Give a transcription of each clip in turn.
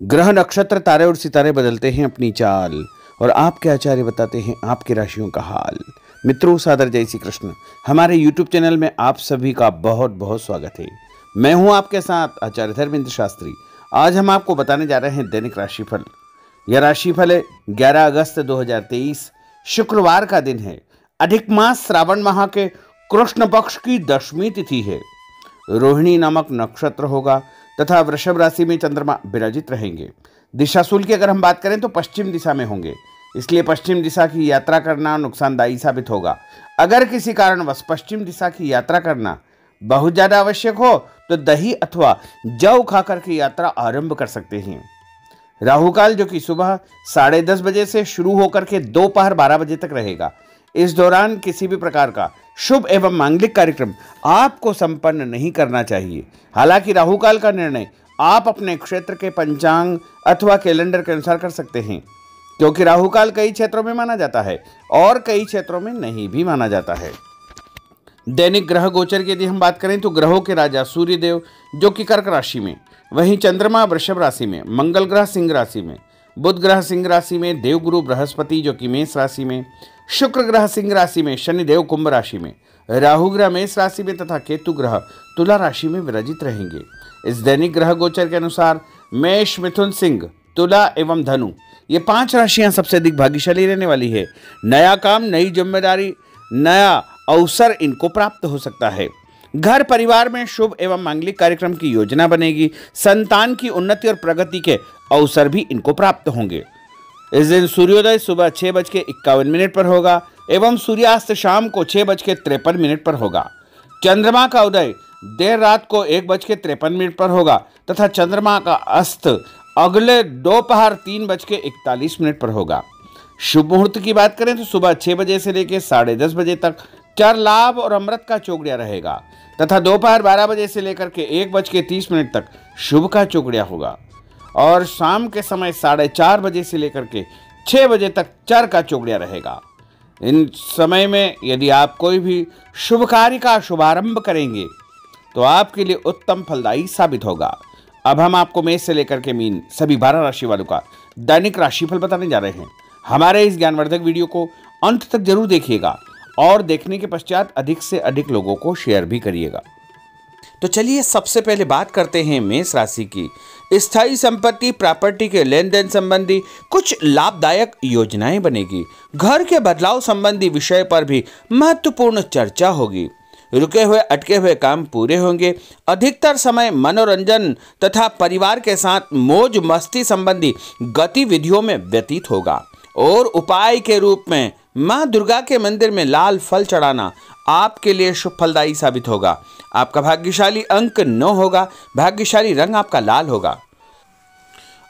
ग्रह नक्षत्र तारे और सितारे बदलते हैं अपनी चाल और आपके आचार्य बताते हैं आपके राशियों का हाल। मित्रों, सादर जय श्री कृष्ण। हमारे YouTube चैनल में आप सभी का बहुत बहुत स्वागत है। मैं हूं आपके साथ आचार्य धर्मेंद्र शास्त्री। आज हम आपको बताने जा रहे हैं दैनिक राशिफल। यह राशिफल है 11 अगस्त 2023 शुक्रवार का दिन है। अधिक मास श्रावण माह के कृष्ण पक्ष की 10वीं तिथि है। रोहिणी नामक नक्षत्र होगा तथा वृषभ राशि में चंद्रमा विराजित रहेंगे। दिशाशूल की अगर हम बात करें तो पश्चिम दिशा में होंगे, इसलिए पश्चिम दिशा की यात्रा करना नुकसानदायी साबित होगा। अगर किसी कारणवश पश्चिम दिशा की यात्रा करना बहुत ज़्यादा आवश्यक हो तो दही अथवा जौ खाकर की यात्रा आरंभ कर सकते हैं। राहुकाल जो कि सुबह 10:30 बजे से शुरू होकर के दोपहर 12 बजे तक रहेगा। इस दौरान किसी भी प्रकार का शुभ एवं मांगलिक कार्यक्रम आपको संपन्न नहीं करना चाहिए। हालांकि राहुकाल का निर्णय आप अपने क्षेत्र के पंचांग अथवा कैलेंडर के अनुसार कर सकते हैं, क्योंकि राहुकाल कई क्षेत्रों में माना जाता है और कई क्षेत्रों में नहीं भी माना जाता है। दैनिक ग्रह गोचर की यदि हम बात करें तो ग्रहों के राजा सूर्य देव जो कि कर्क राशि में, वहीं चंद्रमा वृषभ राशि में, मंगल ग्रह सिंह राशि में, बुध ग्रह सिंह राशि में, देवगुरु बृहस्पति जो कि मेष राशि में, शुक्र ग्रह सिंह राशि में, शनिदेव कुंभ राशि में, राहु ग्रह मेष राशि में तथा केतु ग्रह तुला राशि में विराजित रहेंगे। इस दैनिक ग्रह गोचर के अनुसार मेष, मिथुन, सिंह, तुला एवं धनु ये 5 राशियां सबसे अधिक भाग्यशाली रहने वाली है। नया काम, नई जिम्मेदारी, नया अवसर इनको प्राप्त हो सकता है। घर परिवार में शुभ एवं मांगलिक कार्यक्रम की योजना बनेगी। संतान की उन्नति और प्रगति के अवसर भी इनको प्राप्त होंगे। इस दिन सूर्योदय सुबह 6:51 पर होगा एवं सूर्यास्त शाम को 6:53 पर होगा। चंद्रमा का उदय देर रात को 1:53 पर होगा तथा चंद्रमा का अस्त अगले दोपहर 3:41 पर होगा। शुभ मुहूर्त की बात करें तो सुबह 6 बजे से लेकर 10:30 बजे तक चर लाभ और अमृत का चौगड़िया रहेगा तथा दोपहर 12 बजे से लेकर के 1:30 तक शुभ का चौगड़िया होगा और शाम के समय 4:30 बजे से लेकर के 6 बजे तक चर का चौगड़िया रहेगा। इन समय में यदि आप कोई भी शुभ कार्य का शुभारंभ करेंगे तो आपके लिए उत्तम फलदायी साबित होगा। अब हम आपको मेष से लेकर के मीन सभी 12 राशि वालों का दैनिक राशिफल बताने जा रहे हैं। हमारे इस ज्ञानवर्धक वीडियो को अंत तक जरूर देखिएगा और देखने के पश्चात अधिक से अधिक लोगों को शेयर भी करिएगा। तो चलिए सबसे पहले बात करते हैं मेष राशि की। स्थायी संपत्ति प्रॉपर्टी के लेन देन संबंधी कुछ लाभदायक योजनाएं बनेगी। घर के बदलाव संबंधी विषय पर भी महत्वपूर्ण चर्चा होगी। रुके हुए अटके हुए काम पूरे होंगे। अधिकतर समय मनोरंजन तथा परिवार के साथ मौज मस्ती संबंधी गतिविधियों में व्यतीत होगा और उपाय के रूप में मां दुर्गा के मंदिर में लाल फल चढ़ाना आपके लिए शुभ फलदायी साबित होगा। आपका भाग्यशाली अंक 9 होगा। भाग्यशाली रंग आपका लाल होगा।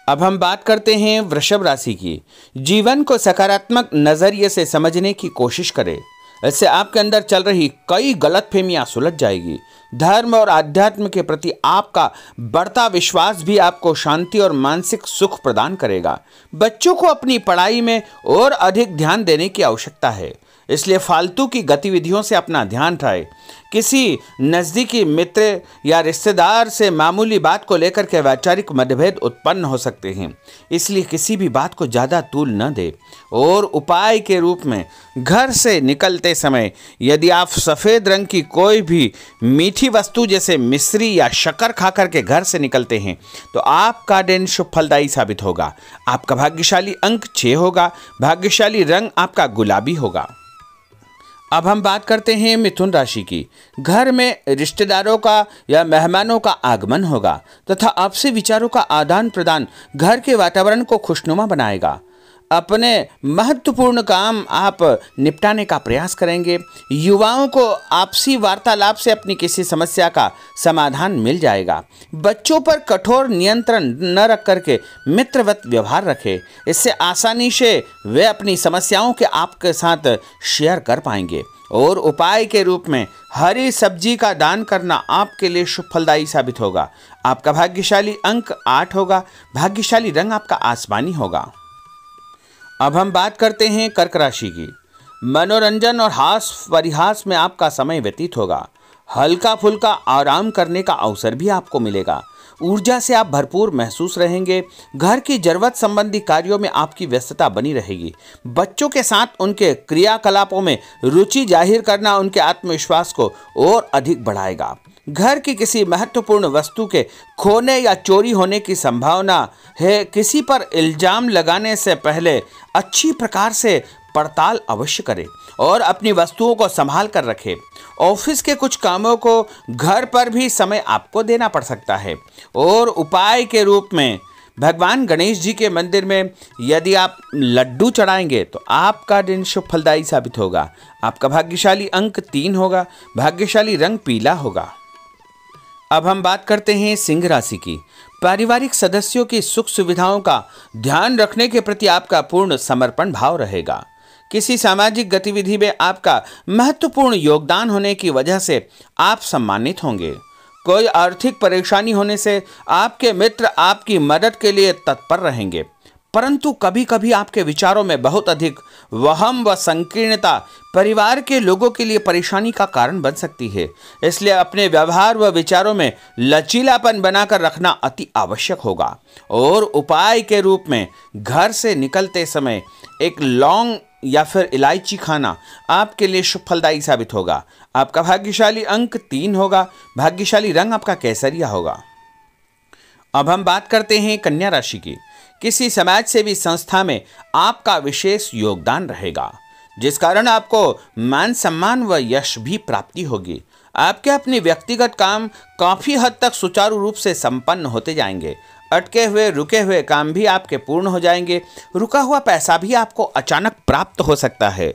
अब हम बात करते हैं वृषभ राशि की। जीवन को सकारात्मक नजरिए से समझने की कोशिश करें। इससे आपके अंदर चल रही कई गलतफहमियां सुलझ जाएगी। धर्म और आध्यात्म के प्रति आपका बढ़ता विश्वास भी आपको शांति और मानसिक सुख प्रदान करेगा। बच्चों को अपनी पढ़ाई में और अधिक ध्यान देने की आवश्यकता है, इसलिए फालतू की गतिविधियों से अपना ध्यान हटाएं। किसी नज़दीकी मित्र या रिश्तेदार से मामूली बात को लेकर के वैचारिक मतभेद उत्पन्न हो सकते हैं, इसलिए किसी भी बात को ज़्यादा तूल न दें। और उपाय के रूप में घर से निकलते समय यदि आप सफ़ेद रंग की कोई भी मीठी वस्तु जैसे मिश्री या शक्कर खा करके घर से निकलते हैं तो आपका दिन शुभ फलदायी साबित होगा। आपका भाग्यशाली अंक 6 होगा। भाग्यशाली रंग आपका गुलाबी होगा। अब हम बात करते हैं मिथुन राशि की। घर में रिश्तेदारों का या मेहमानों का आगमन होगा तथा आपसी विचारों का आदान प्रदान घर के वातावरण को खुशनुमा बनाएगा। अपने महत्वपूर्ण काम आप निपटाने का प्रयास करेंगे। युवाओं को आपसी वार्तालाप से अपनी किसी समस्या का समाधान मिल जाएगा। बच्चों पर कठोर नियंत्रण न रख करके मित्रवत व्यवहार रखें, इससे आसानी से वे अपनी समस्याओं के आपके साथ शेयर कर पाएंगे। और उपाय के रूप में हरी सब्जी का दान करना आपके लिए शुभ फलदायी साबित होगा। आपका भाग्यशाली अंक 8 होगा। भाग्यशाली रंग आपका आसमानी होगा। अब हम बात करते हैं कर्क राशि की। मनोरंजन और हास परिहास में आपका समय व्यतीत होगा। हल्का फुल्का आराम करने का अवसर भी आपको मिलेगा। ऊर्जा से आप भरपूर महसूस रहेंगे। घर की जरूरत संबंधी कार्यों में आपकी व्यस्तता बनी रहेगी। बच्चों के साथ उनके क्रियाकलापों में रुचि जाहिर करना उनके आत्मविश्वास को और अधिक बढ़ाएगा। घर की किसी महत्वपूर्ण वस्तु के खोने या चोरी होने की संभावना है। किसी पर इल्जाम लगाने से पहले अच्छी प्रकार से पड़ताल अवश्य करें और अपनी वस्तुओं को संभाल कर रखें। ऑफिस के कुछ कामों को घर पर भी समय आपको देना पड़ सकता है। और उपाय के रूप में भगवान गणेश जी के मंदिर में यदि आप लड्डू चढ़ाएंगे तो आपका दिन शुभ फलदायी साबित होगा। आपका भाग्यशाली अंक 3 होगा। भाग्यशाली रंग पीला होगा। अब हम बात करते हैं सिंह राशि की। पारिवारिक सदस्यों की सुख सुविधाओं का ध्यान रखने के प्रति आपका पूर्ण समर्पण भाव रहेगा। किसी सामाजिक गतिविधि में आपका महत्वपूर्ण योगदान होने की वजह से आप सम्मानित होंगे। कोई आर्थिक परेशानी होने से आपके मित्र आपकी मदद के लिए तत्पर रहेंगे, परंतु कभी कभी आपके विचारों में बहुत अधिक वहम व संकीर्णता परिवार के लोगों के लिए परेशानी का कारण बन सकती है। इसलिए अपने व्यवहार व विचारों में लचीलापन बनाकर रखना अति आवश्यक होगा। और उपाय के रूप में घर से निकलते समय एक लौंग या फिर इलायची खाना आपके लिए शुभ फलदायी साबित होगा। आपका भाग्यशाली अंक 3 होगा। भाग्यशाली रंग आपका केसरिया होगा। अब हम बात करते हैं कन्या राशि की। किसी समाज सेवी संस्था में आपका विशेष योगदान रहेगा, जिस कारण आपको मान सम्मान व यश भी प्राप्ति होगी। आपके अपने व्यक्तिगत काम काफी हद तक सुचारू रूप से संपन्न होते जाएंगे। अटके हुए रुके हुए काम भी आपके पूर्ण हो जाएंगे। रुका हुआ पैसा भी आपको अचानक प्राप्त हो सकता है।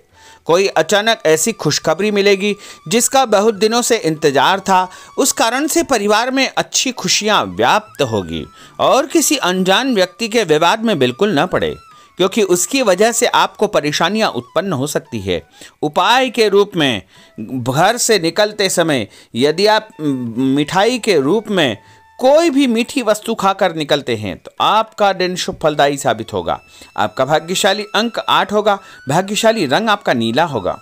कोई अचानक ऐसी खुशखबरी मिलेगी जिसका बहुत दिनों से इंतजार था। उस कारण से परिवार में अच्छी खुशियां व्याप्त होगी। और किसी अनजान व्यक्ति के विवाद में बिल्कुल न पड़े, क्योंकि उसकी वजह से आपको परेशानियां उत्पन्न हो सकती है। उपाय के रूप में घर से निकलते समय यदि आप मिठाई के रूप में कोई भी मीठी वस्तु खाकर निकलते हैं तो आपका दिन शुभ फलदायी साबित होगा। आपका भाग्यशाली अंक 8 होगा। भाग्यशाली रंग आपका नीला होगा।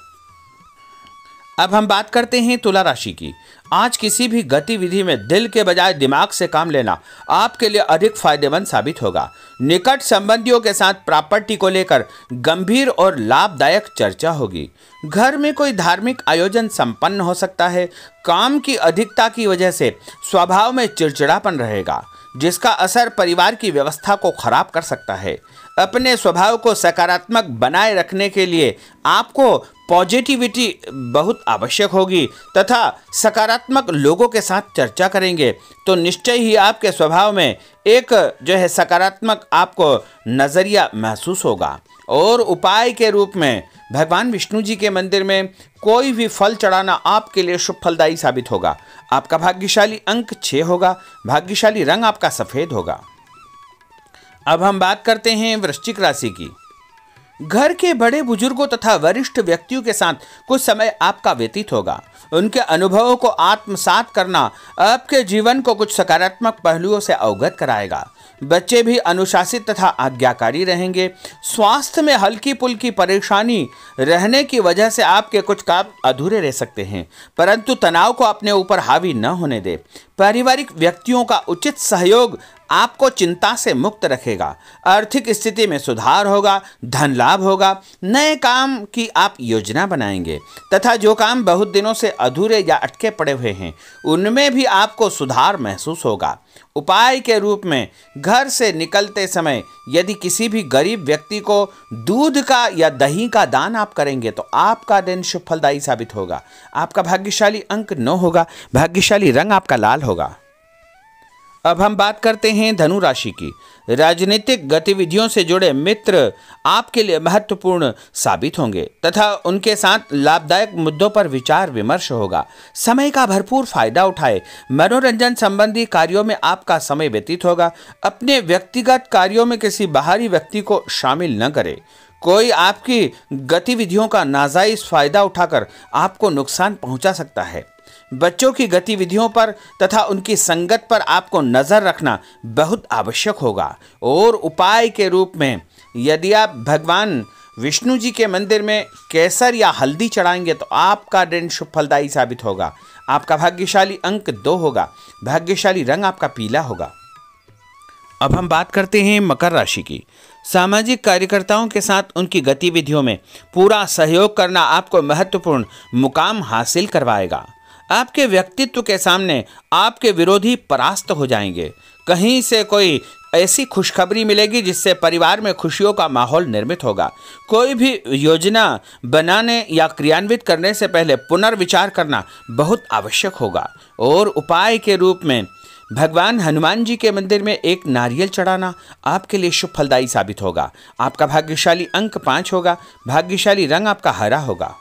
अब हम बात करते हैं तुला राशि की। आज किसी भी गतिविधि में दिल के बजाय दिमाग से काम लेना आपके लिए अधिक फायदेमंद साबित होगा। निकट संबंधियों के साथ प्रॉपर्टी को लेकर गंभीर और लाभदायक चर्चा होगी। घर में कोई धार्मिक आयोजन संपन्न हो सकता है। काम की अधिकता की वजह से स्वभाव में चिड़चिड़ापन रहेगा, जिसका असर परिवार की व्यवस्था को खराब कर सकता है। अपने स्वभाव को सकारात्मक बनाए रखने के लिए आपको पॉजिटिविटी बहुत आवश्यक होगी तथा सकारात्मक लोगों के साथ चर्चा करेंगे तो निश्चय ही आपके स्वभाव में एक सकारात्मक आपको नज़रिया महसूस होगा। और उपाय के रूप में भगवान विष्णु जी के मंदिर में कोई भी फल चढ़ाना आपके लिए शुभ फलदायी साबित होगा। आपका भाग्यशाली अंक 6 होगा। भाग्यशाली रंग आपका सफ़ेद होगा। अब हम बात करते हैं वृश्चिक राशि की। घर के बड़े बुजुर्गों तथा वरिष्ठ व्यक्तियों के साथ कुछ समय आपका व्यतीत होगा। उनके अनुभवों को आत्मसात करना आपके जीवन को कुछ सकारात्मक पहलुओं से अवगत कराएगा। बच्चे भी अनुशासित तथा आज्ञाकारी रहेंगे। स्वास्थ्य में हल्की पुल्की परेशानी रहने की वजह से आपके कुछ काम अधूरे रह सकते हैं, परंतु तनाव को अपने ऊपर हावी न होने दे। पारिवारिक व्यक्तियों का उचित सहयोग आपको चिंता से मुक्त रखेगा। आर्थिक स्थिति में सुधार होगा। धन लाभ होगा। नए काम की आप योजना बनाएंगे तथा जो काम बहुत दिनों से अधूरे या अटके पड़े हुए हैं उनमें भी आपको सुधार महसूस होगा। उपाय के रूप में घर से निकलते समय यदि किसी भी गरीब व्यक्ति को दूध का या दही का दान आप करेंगे तो आपका दिन शुभ फलदायी साबित होगा। आपका भाग्यशाली अंक 9 होगा। भाग्यशाली रंग आपका लाल होगा। अब हम बात करते हैं धनु राशि की। राजनीतिक गतिविधियों से जुड़े मित्र आपके लिए महत्वपूर्ण साबित होंगे तथा उनके साथ लाभदायक मुद्दों पर विचार विमर्श होगा। समय का भरपूर फायदा उठाए। मनोरंजन संबंधी कार्यों में आपका समय व्यतीत होगा। अपने व्यक्तिगत कार्यों में किसी बाहरी व्यक्ति को शामिल न करें। कोई आपकी गतिविधियों का नाजायज फायदा उठाकर आपको नुकसान पहुंचा सकता है। बच्चों की गतिविधियों पर तथा उनकी संगत पर आपको नज़र रखना बहुत आवश्यक होगा। और उपाय के रूप में यदि आप भगवान विष्णु जी के मंदिर में केसर या हल्दी चढ़ाएंगे तो आपका दिन शुभ फलदायी साबित होगा। आपका भाग्यशाली अंक 2 होगा। भाग्यशाली रंग आपका पीला होगा। अब हम बात करते हैं मकर राशि की। सामाजिक कार्यकर्ताओं के साथ उनकी गतिविधियों में पूरा सहयोग करना आपको महत्वपूर्ण मुकाम हासिल करवाएगा। आपके व्यक्तित्व के सामने आपके विरोधी परास्त हो जाएंगे। कहीं से कोई ऐसी खुशखबरी मिलेगी जिससे परिवार में खुशियों का माहौल निर्मित होगा। कोई भी योजना बनाने या क्रियान्वित करने से पहले पुनर्विचार करना बहुत आवश्यक होगा। और उपाय के रूप में भगवान हनुमान जी के मंदिर में एक नारियल चढ़ाना आपके लिए शुभ फलदायी साबित होगा। आपका भाग्यशाली अंक 5 होगा। भाग्यशाली रंग आपका हरा होगा।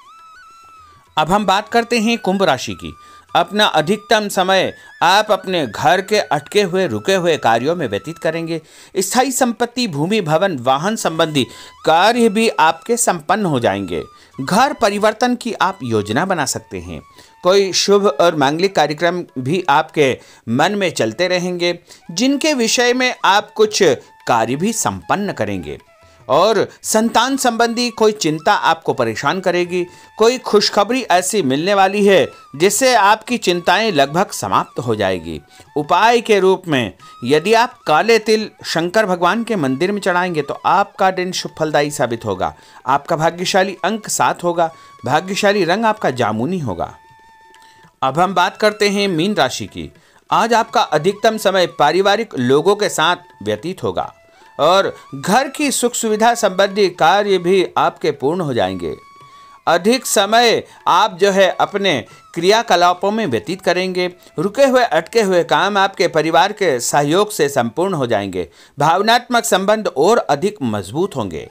अब हम बात करते हैं कुंभ राशि की। अपना अधिकतम समय आप अपने घर के अटके हुए रुके हुए कार्यों में व्यतीत करेंगे। स्थायी संपत्ति, भूमि, भवन, वाहन संबंधी कार्य भी आपके संपन्न हो जाएंगे। घर परिवर्तन की आप योजना बना सकते हैं। कोई शुभ और मांगलिक कार्यक्रम भी आपके मन में चलते रहेंगे, जिनके विषय में आप कुछ कार्य भी संपन्न करेंगे। और संतान संबंधी कोई चिंता आपको परेशान करेगी। कोई खुशखबरी ऐसी मिलने वाली है जिससे आपकी चिंताएं लगभग समाप्त हो जाएगी। उपाय के रूप में यदि आप काले तिल शंकर भगवान के मंदिर में चढ़ाएंगे तो आपका दिन शुभ फलदायी साबित होगा। आपका भाग्यशाली अंक 7 होगा। भाग्यशाली रंग आपका जामुनी होगा। अब हम बात करते हैं मीन राशि की। आज आपका अधिकतम समय पारिवारिक लोगों के साथ व्यतीत होगा और घर की सुख सुविधा संबंधी कार्य भी आपके पूर्ण हो जाएंगे। अधिक समय आप अपने क्रियाकलापों में व्यतीत करेंगे। रुके हुए अटके हुए काम आपके परिवार के सहयोग से संपूर्ण हो जाएंगे। भावनात्मक संबंध और अधिक मजबूत होंगे।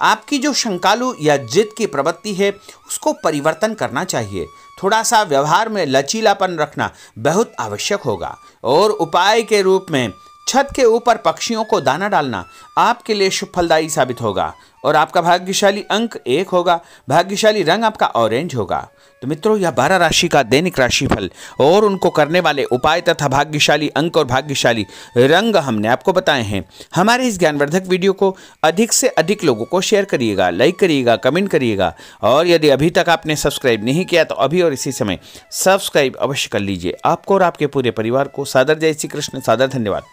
आपकी जो शंकालु या जिद की प्रवृत्ति है उसको परिवर्तन करना चाहिए। थोड़ा सा व्यवहार में लचीलापन रखना बहुत आवश्यक होगा। और उपाय के रूप में छत के ऊपर पक्षियों को दाना डालना आपके लिए शुभ फलदायी साबित होगा। और आपका भाग्यशाली अंक 1 होगा। भाग्यशाली रंग आपका ऑरेंज होगा। तो मित्रों, यह 12 राशि का दैनिक राशिफल और उनको करने वाले उपाय तथा भाग्यशाली अंक और भाग्यशाली रंग हमने आपको बताए हैं। हमारे इस ज्ञानवर्धक वीडियो को अधिक से अधिक लोगों को शेयर करिएगा, लाइक करिएगा, कमेंट करिएगा। और यदि अभी तक आपने सब्सक्राइब नहीं किया तो अभी और इसी समय सब्सक्राइब अवश्य कर लीजिए। आपको और आपके पूरे परिवार को सादर जय श्री कृष्ण, सादर धन्यवाद।